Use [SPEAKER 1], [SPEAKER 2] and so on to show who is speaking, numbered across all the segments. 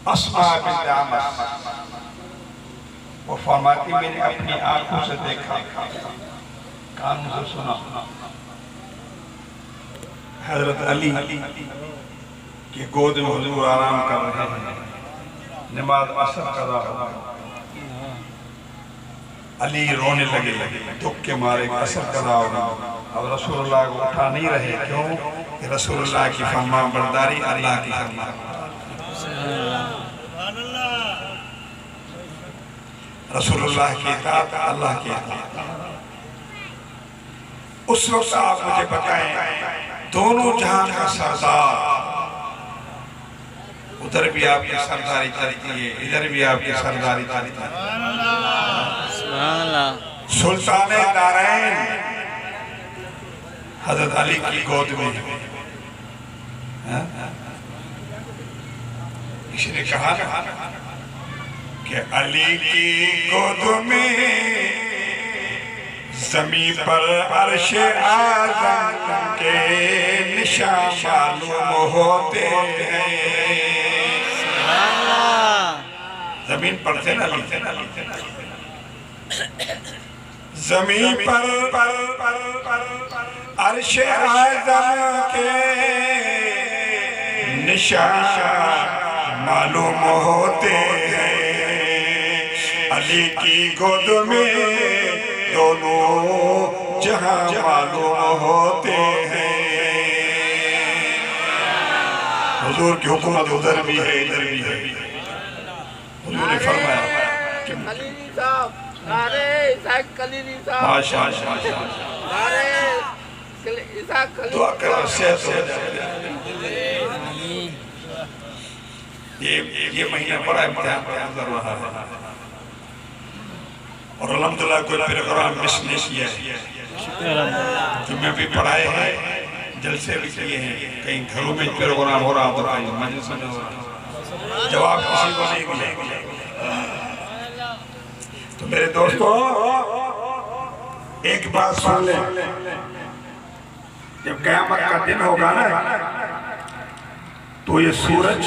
[SPEAKER 1] अस्मा bint अमस, वो फरमाती मैंने अपनी आंखों से देखा, कानों से सुना, हजरत अली की गोद में हुजूर आराम कर रहे हैं, नमाज असर कदा हो, अली रोने लगे, दुख के मारे असर कदा होगा। अब रसूलुल्लाह को उठा नहीं रहे, क्यों कि रसूलुल्लाह की फरमा बरदारी अल्लाह की फरमा, रसूलुल्लाह की इताअत अल्लाह की इताअत। उस वक्त आप मुझे बताएं, दोनों जहां का सरदार, उधर भी आपकी सरदारी चलती है, इधर भी आपकी सरदारी चलती है। सुल्तान दारैन हजरत अली की गोद में, इसने कहा कि अली की गोद में ज़मीन पर अर्श आज़म के निशान मालूम होते हैं। ज़मीन पर थे ना, ज़मीन पर अर्श आज़म के निशान मालूम होते हैं। अली की गोद में दोनों जहां मालूम होते हैं। हुजूर की हुकूमत उधर भी है, इधर भी है। हुजूर ने फरमाया कि दुआ करो सेहत हो जाए। ये महीना बड़ा इम्तिहान गुजर रहा है और अल्हम्दुलिल्लाह कोई प्रोग्राम मिस नहीं किया है। जुम्मे भी पढ़ाए हैं, जलसे भी किए हैं, कहीं घरों में प्रोग्राम हो रहा तो कहीं मजलिस में हो रहा, जवाब किसी को नहीं मिले। तो मेरे दोस्तों एक बात सुन ले, जब क़यामत का दिन होगा ना तो ये सूरज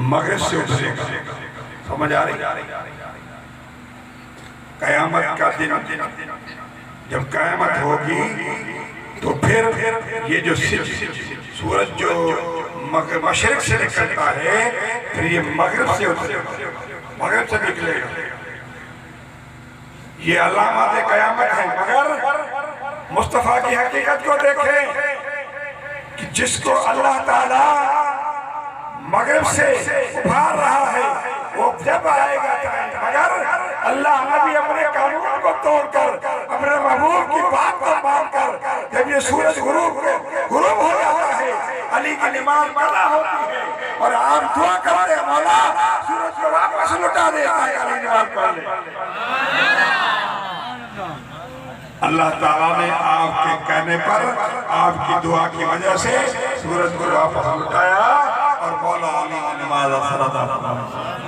[SPEAKER 1] मगरिब से उतरेगा, समझ आ रही? क़यामत का दिन जब क़यामत होगी तो फिर ये जो सूरज जो मशरिक से निकलता है फिर ये मगरिब से उतरेगा, मगरिब से निकलेगा। ये अलामत क़यामत है। मगर मुस्तफ़ा की हकीकत को देखें कि जिसको अल्लाह ताला मगरिब से उभार रहा है वो जब आएगा टाइम, मगर अल्लाह नबी अपने कानून को तोड़कर अपने महबूब की बात को मानकर जब ये सूरज गुरूब हो जाता है, अली की नमाज कदा होती है और आप दुआ करते हैं मौला सूरज को वापस लौटा देता है, अली नमाज पढ़ ले। अल्लाह ताला ने आपके कहने पर, आपकी दुआ की वजह से सूरज को वापस लौटाया और मौला अली नमाज अदा फरमाया।